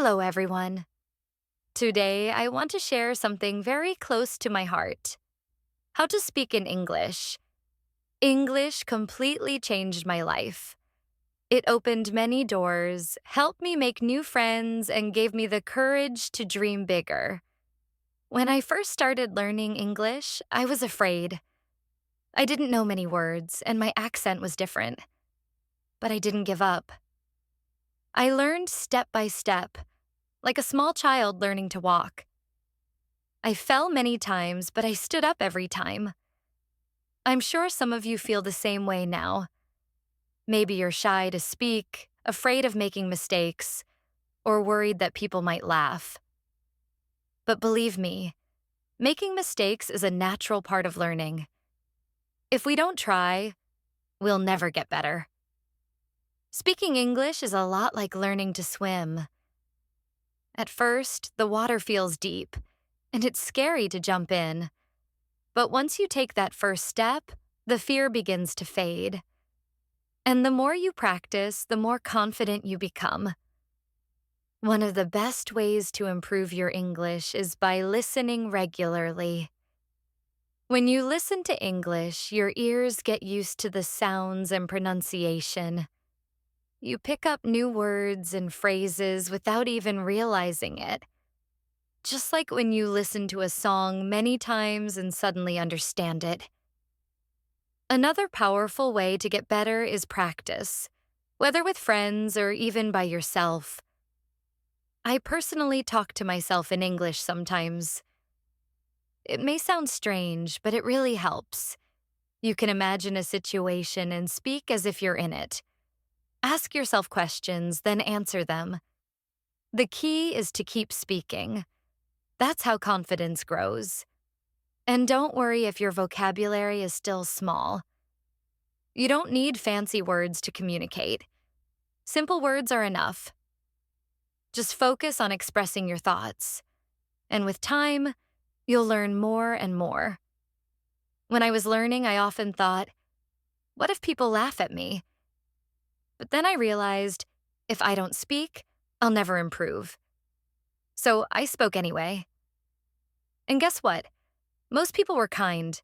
Hello, everyone. Today, I want to share something very close to my heart: how to speak in English. English completely changed my life. It opened many doors, helped me make new friends, and gave me the courage to dream bigger. When I first started learning English, I was afraid. I didn't know many words, and my accent was different. But I didn't give up. I learned step by step, like a small child learning to walk. I fell many times, but I stood up every time. I'm sure some of you feel the same way now. Maybe you're shy to speak, afraid of making mistakes, or worried that people might laugh. But believe me, making mistakes is a natural part of learning. If we don't try, we'll never get better. Speaking English is a lot like learning to swim. At first, the water feels deep, and it's scary to jump in. But once you take that first step, the fear begins to fade. And the more you practice, the more confident you become. One of the best ways to improve your English is by listening regularly. When you listen to English, your ears get used to the sounds and pronunciation. You pick up new words and phrases without even realizing it. Just like when you listen to a song many times and suddenly understand it. Another powerful way to get better is practice, whether with friends or even by yourself. I personally talk to myself in English sometimes. It may sound strange, but it really helps. You can imagine a situation and speak as if you're in it. Ask yourself questions, then answer them. The key is to keep speaking. That's how confidence grows. And don't worry if your vocabulary is still small. You don't need fancy words to communicate. Simple words are enough. Just focus on expressing your thoughts. And with time, you'll learn more and more. When I was learning, I often thought, what if people laugh at me? But then I realized, if I don't speak, I'll never improve. So I spoke anyway. And guess what? Most people were kind.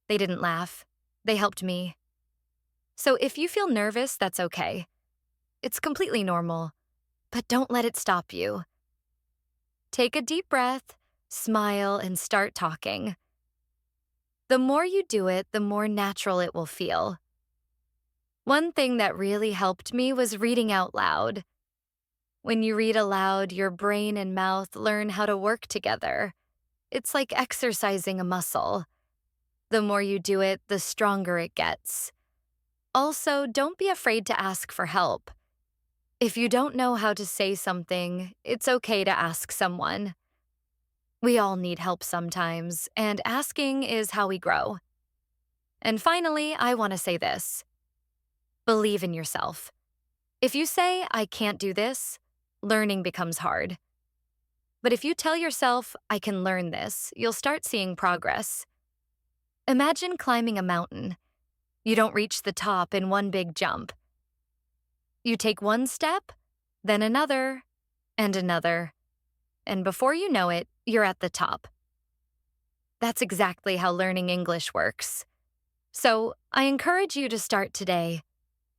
They didn't laugh. They helped me. So if you feel nervous, that's okay. It's completely normal. But don't let it stop you. Take a deep breath, smile, and start talking. The more you do it, the more natural it will feel. One thing that really helped me was reading out loud. When you read aloud, your brain and mouth learn how to work together. It's like exercising a muscle. The more you do it, the stronger it gets. Also, don't be afraid to ask for help. If you don't know how to say something, it's okay to ask someone. We all need help sometimes, and asking is how we grow. And finally, I want to say this. Believe in yourself. If you say, I can't do this, learning becomes hard. But if you tell yourself, I can learn this, you'll start seeing progress. Imagine climbing a mountain. You don't reach the top in one big jump. You take one step, then another, and another. And before you know it, you're at the top. That's exactly how learning English works. So I encourage you to start today.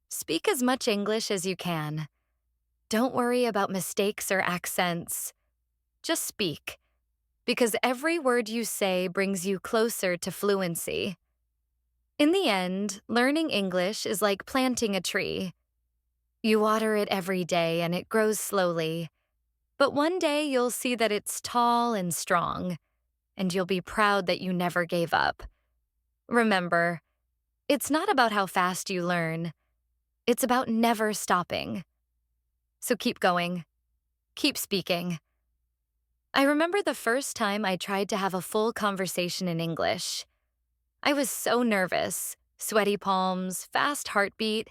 Speak as much English as you can. Don't worry about mistakes or accents. Just speak, because every word you say brings you closer to fluency. In the end, learning English is like planting a tree. You water it every day and it grows slowly. But one day you'll see that it's tall and strong, and you'll be proud that you never gave up. Remember, it's not about how fast you learn. It's about never stopping. So keep going. Keep speaking. I remember the first time I tried to have a full conversation in English. I was so nervous, sweaty palms, fast heartbeat.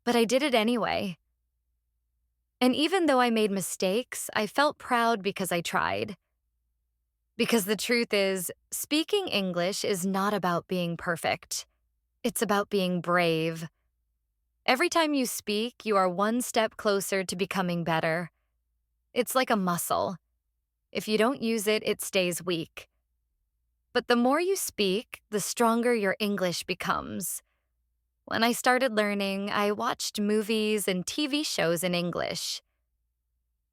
But I did it anyway. And even though I made mistakes, I felt proud because I tried. Because the truth is, speaking English is not about being perfect. It's about being brave. Every time you speak, you are one step closer to becoming better. It's like a muscle. If you don't use it, it stays weak. But the more you speak, the stronger your English becomes. When I started learning, I watched movies and TV shows in English.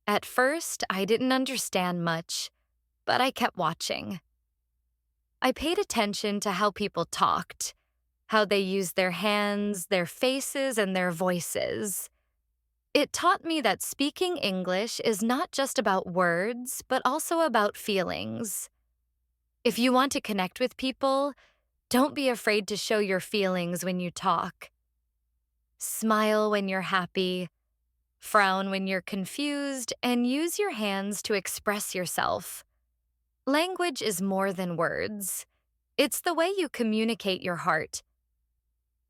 At first, I didn't understand much, but I kept watching. I paid attention to how people talked, how they used their hands, their faces, and their voices. It taught me that speaking English is not just about words, but also about feelings. If you want to connect with people, don't be afraid to show your feelings when you talk. Smile when you're happy, frown when you're confused, and use your hands to express yourself. Language is more than words. It's the way you communicate your heart.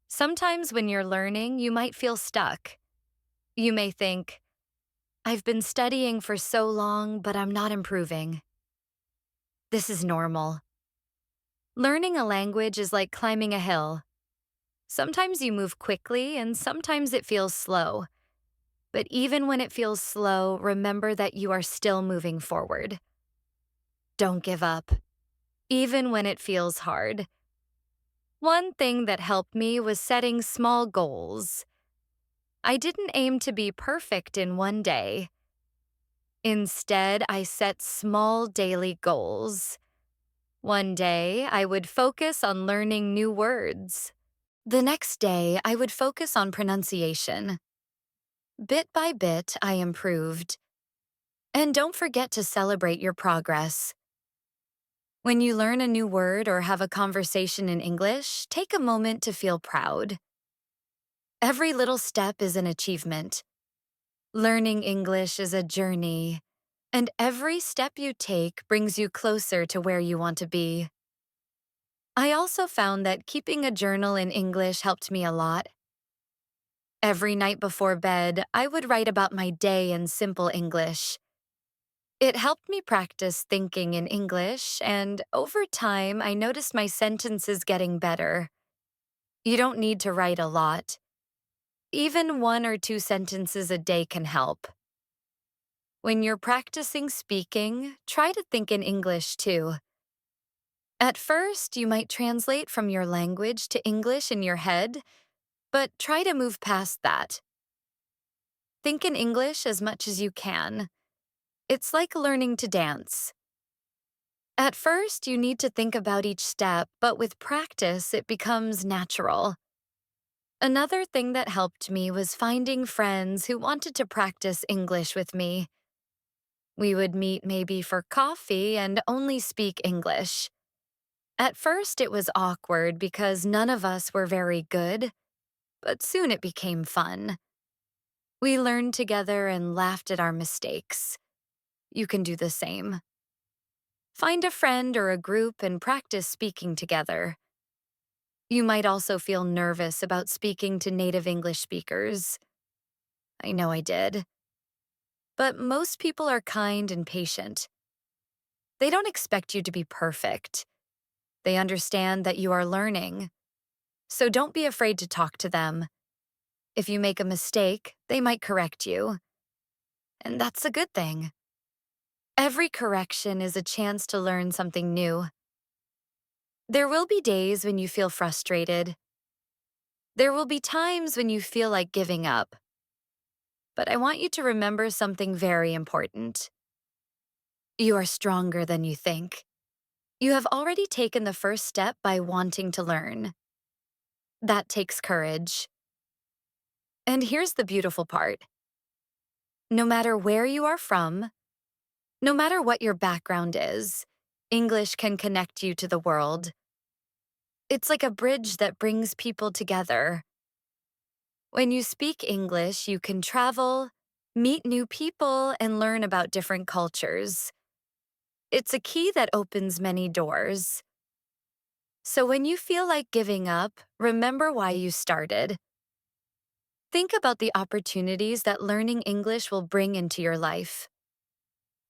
Sometimes when you're learning, you might feel stuck. You may think, I've been studying for so long, but I'm not improving. This is normal. Learning a language is like climbing a hill. Sometimes you move quickly and sometimes it feels slow. But even when it feels slow, remember that you are still moving forward. Don't give up, even when it feels hard. One thing that helped me was setting small goals. I didn't aim to be perfect in one day. Instead, I set small daily goals. One day, I would focus on learning new words. The next day, I would focus on pronunciation. Bit by bit, I improved. And don't forget to celebrate your progress. When you learn a new word or have a conversation in English, take a moment to feel proud. Every little step is an achievement. Learning English is a journey, and every step you take brings you closer to where you want to be. I also found that keeping a journal in English helped me a lot. Every night before bed, I would write about my day in simple English. It helped me practice thinking in English, and over time, I noticed my sentences getting better. You don't need to write a lot. Even 1 or 2 sentences a day can help. When you're practicing speaking, try to think in English too. At first, you might translate from your language to English in your head, but try to move past that. Think in English as much as you can. It's like learning to dance. At first, you need to think about each step, but with practice, it becomes natural. Another thing that helped me was finding friends who wanted to practice English with me. We would meet maybe for coffee and only speak English. At first, it was awkward because none of us were very good, but soon it became fun. We learned together and laughed at our mistakes. You can do the same. Find a friend or a group and practice speaking together. You might also feel nervous about speaking to native English speakers. I know I did. But most people are kind and patient. They don't expect you to be perfect. They understand that you are learning. So don't be afraid to talk to them. If you make a mistake, they might correct you. And that's a good thing. Every correction is a chance to learn something new. There will be days when you feel frustrated. There will be times when you feel like giving up. But I want you to remember something very important. You are stronger than you think. You have already taken the first step by wanting to learn. That takes courage. And here's the beautiful part. No matter where you are from, no matter what your background is, English can connect you to the world. It's like a bridge that brings people together. When you speak English, you can travel, meet new people, and learn about different cultures. It's a key that opens many doors. So when you feel like giving up, remember why you started. Think about the opportunities that learning English will bring into your life.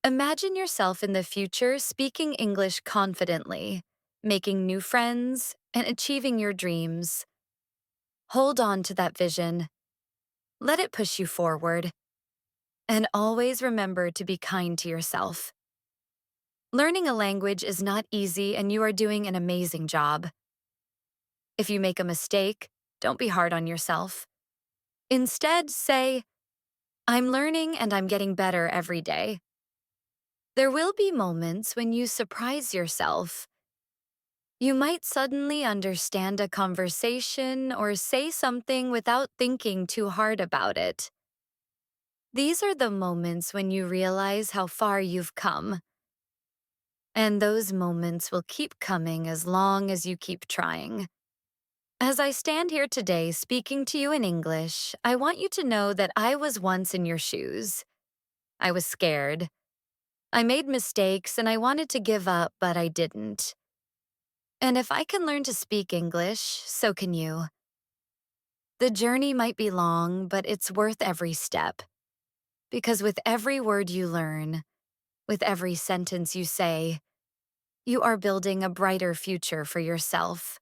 Imagine yourself in the future speaking English confidently, making new friends, and achieving your dreams. Hold on to that vision. Let it push you forward. And always remember to be kind to yourself. Learning a language is not easy, and you are doing an amazing job. If you make a mistake, don't be hard on yourself. Instead, say, I'm learning and I'm getting better every day. There will be moments when you surprise yourself. You might suddenly understand a conversation or say something without thinking too hard about it. These are the moments when you realize how far you've come. And those moments will keep coming as long as you keep trying. As I stand here today speaking to you in English, I want you to know that I was once in your shoes. I was scared. I made mistakes and I wanted to give up, but I didn't. And if I can learn to speak English, so can you. The journey might be long, but it's worth every step. Because with every word you learn, with every sentence you say, you are building a brighter future for yourself.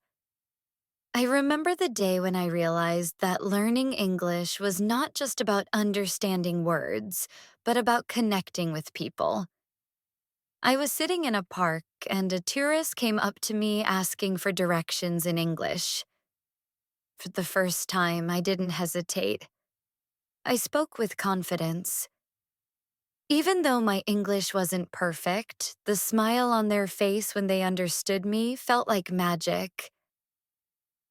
I remember the day when I realized that learning English was not just about understanding words, but about connecting with people. I was sitting in a park and a tourist came up to me asking for directions in English. For the first time, I didn't hesitate. I spoke with confidence. Even though my English wasn't perfect, the smile on their face when they understood me felt like magic.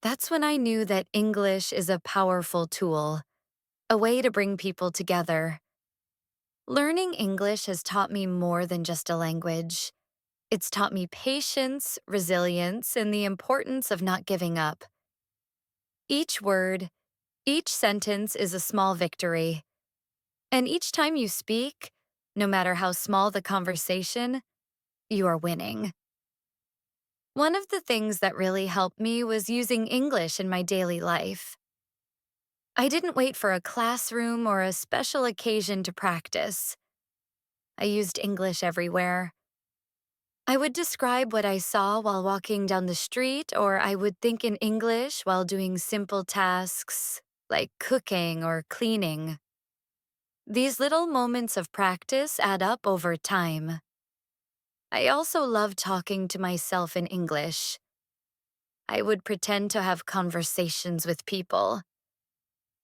That's when I knew that English is a powerful tool, a way to bring people together. Learning English has taught me more than just a language. It's taught me patience, resilience, and the importance of not giving up. Each word, each sentence is a small victory. And each time you speak, no matter how small the conversation, you are winning. One of the things that really helped me was using English in my daily life. I didn't wait for a classroom or a special occasion to practice. I used English everywhere. I would describe what I saw while walking down the street, or I would think in English while doing simple tasks like cooking or cleaning. These little moments of practice add up over time. I also love talking to myself in English. I would pretend to have conversations with people.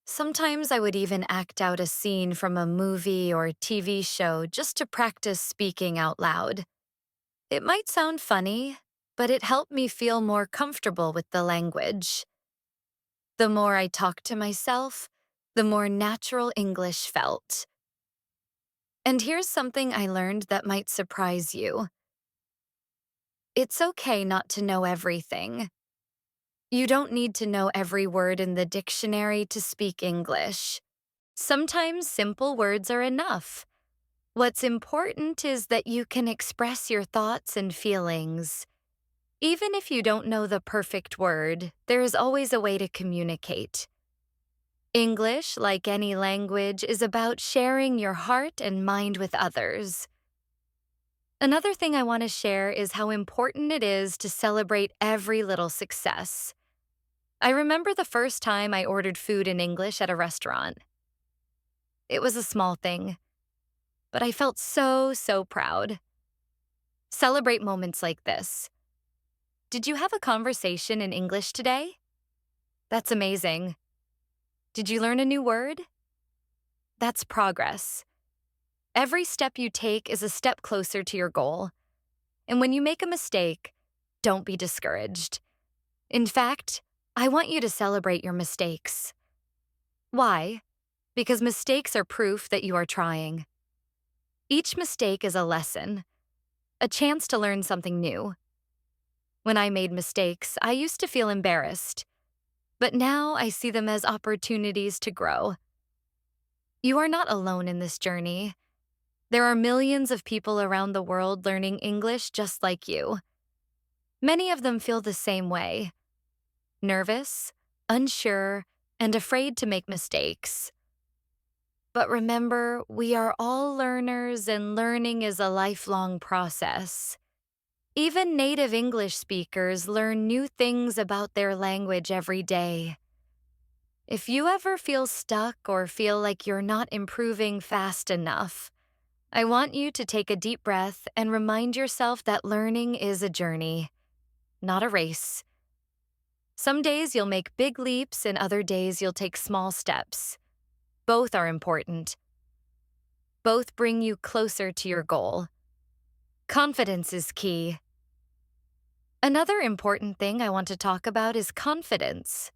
Sometimes I would even act out a scene from a movie or TV show just to practice speaking out loud. It might sound funny, but it helped me feel more comfortable with the language. The more I talked to myself, the more natural English felt. And here's something I learned that might surprise you. It's okay not to know everything. You don't need to know every word in the dictionary to speak English. Sometimes simple words are enough. What's important is that you can express your thoughts and feelings. Even if you don't know the perfect word, there is always a way to communicate. English, like any language, is about sharing your heart and mind with others. Another thing I want to share is how important it is to celebrate every little success. I remember the first time I ordered food in English at a restaurant. It was a small thing, but I felt so proud. Celebrate moments like this. Did you have a conversation in English today? That's amazing. Did you learn a new word? That's progress. Every step you take is a step closer to your goal. And when you make a mistake, don't be discouraged. In fact, I want you to celebrate your mistakes. Why? Because mistakes are proof that you are trying. Each mistake is a lesson, a chance to learn something new. When I made mistakes, I used to feel embarrassed, but now I see them as opportunities to grow. You are not alone in this journey. There are millions of people around the world learning English just like you. Many of them feel the same way: nervous, unsure, and afraid to make mistakes. But remember, we are all learners, and learning is a lifelong process. Even native English speakers learn new things about their language every day. If you ever feel stuck or feel like you're not improving fast enough, I want you to take a deep breath and remind yourself that learning is a journey, not a race. Some days you'll make big leaps and other days you'll take small steps. Both are important. Both bring you closer to your goal. Confidence is key. Another important thing I want to talk about is confidence.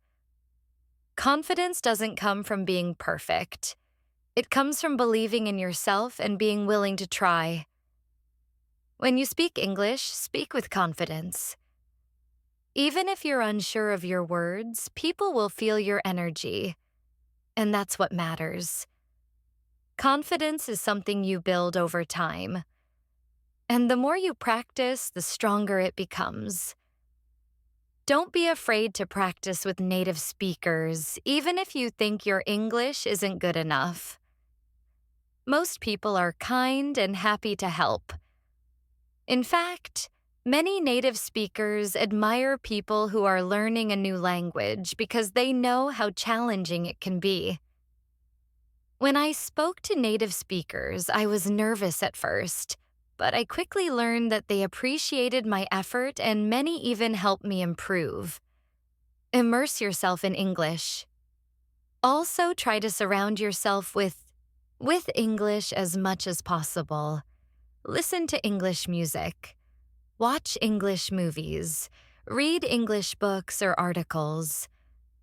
Confidence doesn't come from being perfect. It comes from believing in yourself and being willing to try. When you speak English, speak with confidence. Even if you're unsure of your words, people will feel your energy, and that's what matters. Confidence is something you build over time, and the more you practice, the stronger it becomes. Don't be afraid to practice with native speakers, even if you think your English isn't good enough. Most people are kind and happy to help. In fact, many native speakers admire people who are learning a new language because they know how challenging it can be. When I spoke to native speakers, I was nervous at first, but I quickly learned that they appreciated my effort and many even helped me improve. Immerse yourself in English. Also, try to surround yourself with English as much as possible. Listen to English music. Watch English movies. Read English books or articles.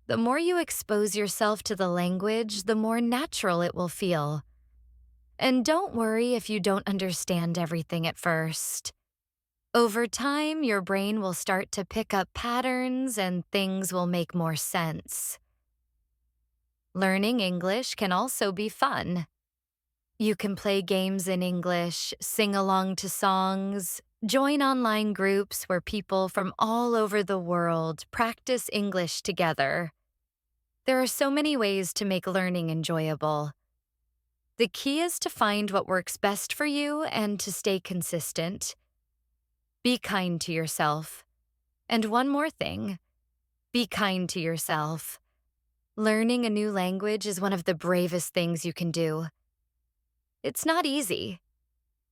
The more you expose yourself to the language, the more natural it will feel. And don't worry if you don't understand everything at first. Over time, your brain will start to pick up patterns and things will make more sense. Learning English can also be fun. You can play games in English, sing along to songs, join online groups where people from all over the world practice English together. There are so many ways to make learning enjoyable. The key is to find what works best for you and to stay consistent. Be kind to yourself. And one more thing, be kind to yourself. Learning a new language is one of the bravest things you can do. It's not easy,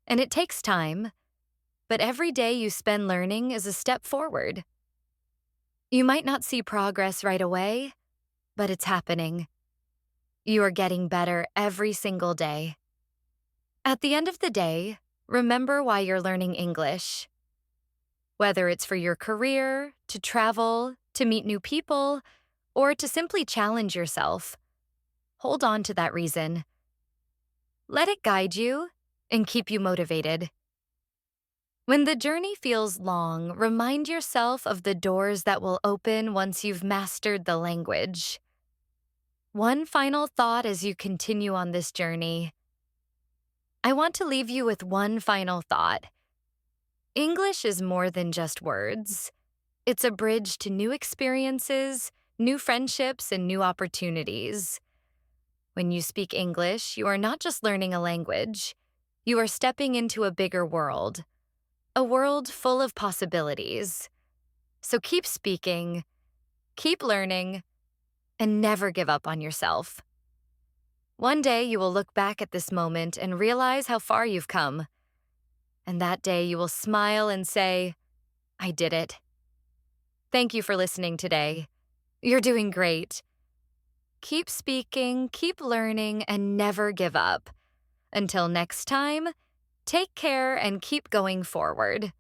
and it takes time, but every day you spend learning is a step forward. You might not see progress right away, but it's happening. You are getting better every single day. At the end of the day, remember why you're learning English. Whether it's for your career, to travel, to meet new people, or to simply challenge yourself, hold on to that reason. Let it guide you and keep you motivated. When the journey feels long, remind yourself of the doors that will open once you've mastered the language. One final thought as you continue on this journey. I want to leave you with one final thought. English is more than just words. It's a bridge to new experiences, new friendships, and new opportunities. When you speak English, you are not just learning a language. You are stepping into a bigger world, a world full of possibilities. So keep speaking, keep learning, and never give up on yourself. One day you will look back at this moment and realize how far you've come. And that day you will smile and say, I did it. Thank you for listening today. You're doing great. Keep speaking, keep learning, and never give up. Until next time, take care and keep going forward.